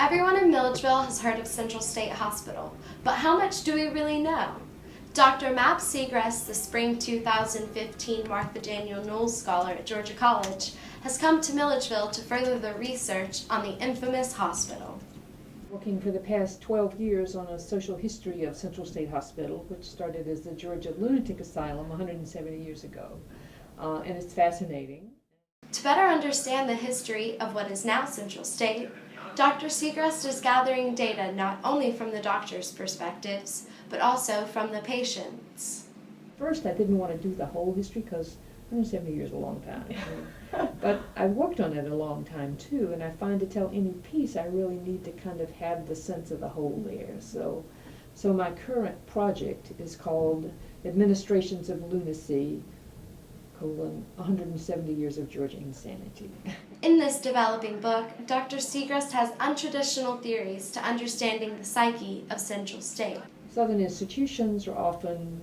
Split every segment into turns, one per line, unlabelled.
Everyone in Milledgeville has heard of Central State Hospital, but how much do we really know? Dr. Mab Segrest, the spring 2015 Daniel Newell Scholar at Georgia College, has come to Milledgeville to further the research on the infamous hospital.
Working for the past 12 years on a social history of Central State Hospital, which started as the Georgia Lunatic Asylum 170 years ago, and it's fascinating.
To better understand the history of what is now Central State, Dr. Segrest is gathering data not only from the doctors' perspectives, but also from the patients.
First, I didn't want to do the whole history because 170 years is a long time. But I worked on it a long time too, and I find to tell any piece I really need to kind of have the sense of the whole there. So my current project is called Administrations of Lunacy, 170 Years of Georgia Insanity.
In this developing book, Dr. Segrest has untraditional theories to understanding the psyche of Central State.
Southern institutions are often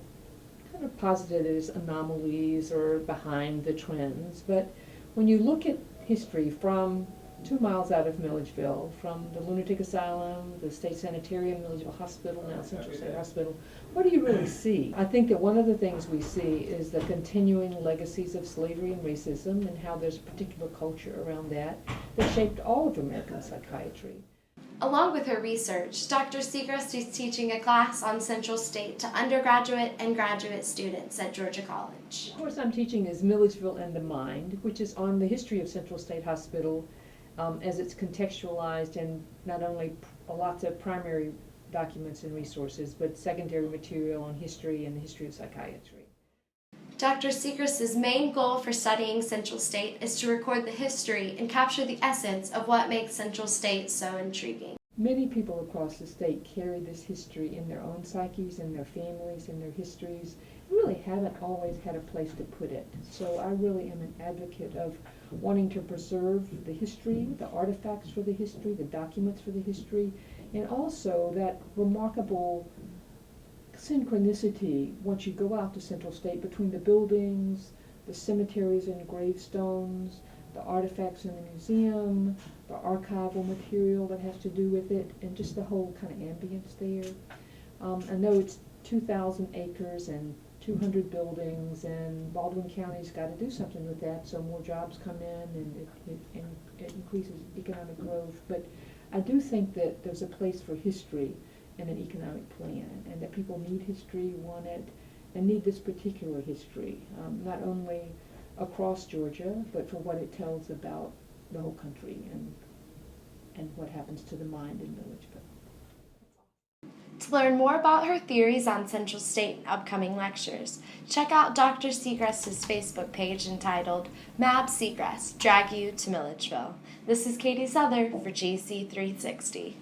kind of posited as anomalies or behind the trends, but when you look at history from 2 miles out of Milledgeville, from the Lunatic Asylum, the State Sanitarium, Milledgeville Hospital, now Central State Hospital, what do you really see? I think that one of the things we see is the continuing legacies of slavery and racism and how there's a particular culture around that shaped all of American psychiatry.
Along with her research, Dr. Segrest is teaching a class on Central State to undergraduate and graduate students at Georgia College.
The course I'm teaching is Milledgeville and the Mind, which is on the history of Central State Hospital as it's contextualized in not only lots of primary documents and resources, but secondary material on history and the history of psychiatry.
Dr. Segrest's main goal for studying Central State is to record the history and capture the essence of what makes Central State so intriguing.
Many people across the state carry this history in their own psyches, in their families, in their histories, and really haven't always had a place to put it. So I really am an advocate of wanting to preserve the history, the artifacts for the history, the documents for the history, and also that remarkable synchronicity once you go out to Central State between the buildings, the cemeteries and gravestones, the artifacts in the museum, the archival material that has to do with it, and just the whole kind of ambience there. I know it's 2,000 acres and 200 buildings, and Baldwin County's got to do something with that so more jobs come in and it increases economic growth. But I do think that there's a place for history in an economic plan, and that people need history, want it, and need this particular history, not only across Georgia, but for what it tells about the whole country and what happens to the mind in Milledgeville.
To learn more about her theories on Central State and upcoming lectures, check out Dr. Segrest's Facebook page entitled Mab Segrest, Drag You to Milledgeville. This is Katie Souther for GC360.